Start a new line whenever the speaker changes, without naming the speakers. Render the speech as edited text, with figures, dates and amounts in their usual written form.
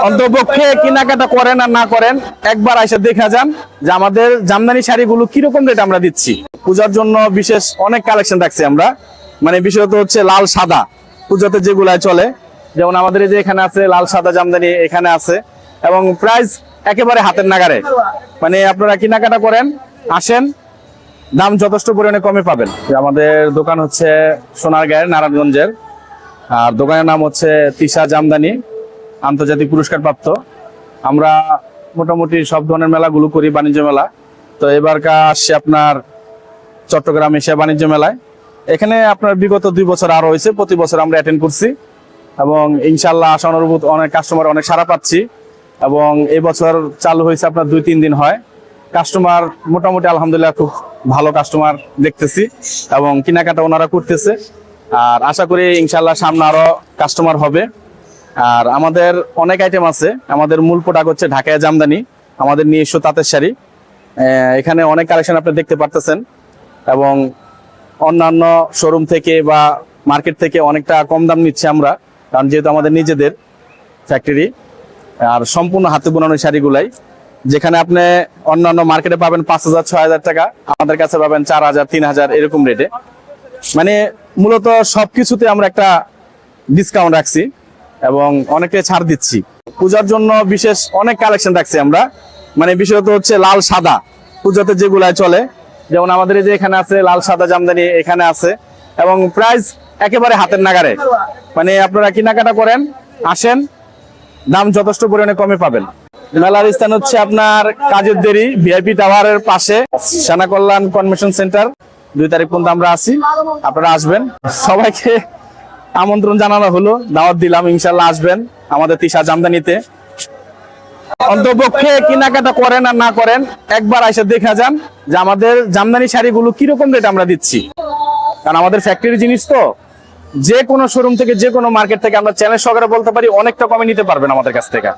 অন্তপক্ষে কেনাকাটা করেন আর না করেন একবার এসে দেখা যান যে আমাদের জামদানি শাড়িগুলো কিরকম রেট আমরা দিচ্ছি। পূজার জন্য বিশেষ অনেক কালেকশন রাখছি আমরা, মানে বিশেষত হচ্ছে লাল সাদা পূজাতে যেগুলাই চলে, যেমন আমাদের এই যে এখানে আছে লাল সাদা জামদানি, এখানে আছে এবং প্রাইস একেবারে হাতের নাগারে। মানে আপনারা কেনাকাটা করেন, আসেন, দাম যথেষ্ট পরিমাণে কমে পাবেন। আমাদের দোকান হচ্ছে সোনারগাঁয়ের নারায়ণগঞ্জের, আর দোকানের নাম হচ্ছে তিশা জামদানি, আন্তর্জাতিক পুরস্কার প্রাপ্ত। আমরা মোটামুটি সব ধরনের মেলাগুলো করি, বাণিজ্য মেলা। তো এবারকার আসছে আপনার চট্টগ্রাম এশিয়া বাণিজ্য মেলায়। এখানে আপনার বিগত 2 বছর আরো হয়েছে, প্রতি বছর আমরা অ্যাটেন্ড করছি এবং ইনশাল্লাহ আশানুরূপ অনেক কাস্টমার অনেক সাড়া পাচ্ছি। এবং এই বছর চালু হয়েছে আপনার 2-3 দিন হয়। কাস্টমার মোটামুটি আলহামদুলিল্লাহ খুব ভালো কাস্টমার দেখতেছি এবং কেনাকাটা ওনারা করতেছে। আর আশা করি ইনশাল্লাহ সামনে আরো কাস্টমার হবে। আর আমাদের অনেক আইটেম আছে। আমাদের মূল প্রোডাক্ট হচ্ছে ঢাকায়া জামদানি, আমাদের নিজস্ব তাঁতের শাড়ি। এখানে অনেক কালেকশন আপনি দেখতে পারতেছেন এবং অন্যান্য শোরুম থেকে বা মার্কেট থেকে অনেকটা কম দাম নিচ্ছে আমরা, কারণ যেহেতু আমাদের নিজেদের ফ্যাক্টরি। আর সম্পূর্ণ হাতে বোনানো শাড়িগুলাই, যেখানে আপনি অন্যান্য মার্কেটে পাবেন 5,000-6,000 টাকা, আমাদের কাছে পাবেন 4,000-3,000 এরকম রেটে। মানে মূলত সবকিছুতে আমরা একটা ডিসকাউন্ট রাখছি এবং অনেকটাই ছাড় দিচ্ছি। পূজার জন্য বিশেষ অনেক কালেকশন রাখছি আমরা, মানে বিশেষত হচ্ছে লাল সাদা পূজাতে যেগুলাই চলে, যেমন আমাদের এই যে এখানে আছে লাল সাদা জামদানি, এখানে আছে এবং প্রাইস একেবারে হাতের নাগারে। মানে আপনারা কেনাকাটা করেন, আসেন, দাম যথেষ্ট পরিমাণে কমে পাবেন। মেলার স্থান হচ্ছে আপনার কাজের দেরি ভিআইপি টাওয়ারের পাশে, সেনা কল্যাণ কনভেনশন সেন্টার। 2 তারিখ পর্যন্ত আমরা আছি, আপনারা আসবেন। সবাইকে আমন্ত্রণ জানানো হলো, দাওয়াত দিলাম, ইনশাল্লাহ আসবেন আমাদের তিশা জামদানিতে। অন্তপক্ষে কেনাকাটা করেন আর না করেন একবার এসে দেখা যান যে আমাদের জামদানি শাড়িগুলো কিরকম রেট আমরা দিচ্ছি। কারণ আমাদের ফ্যাক্টরি জিনিস তো, যে কোনো শোরুম থেকে যে কোনো মার্কেট থেকে আমরা চ্যালেঞ্জ সহকারে বলতে পারি অনেকটা কমে নিতে পারবেন আমাদের কাছ থেকে।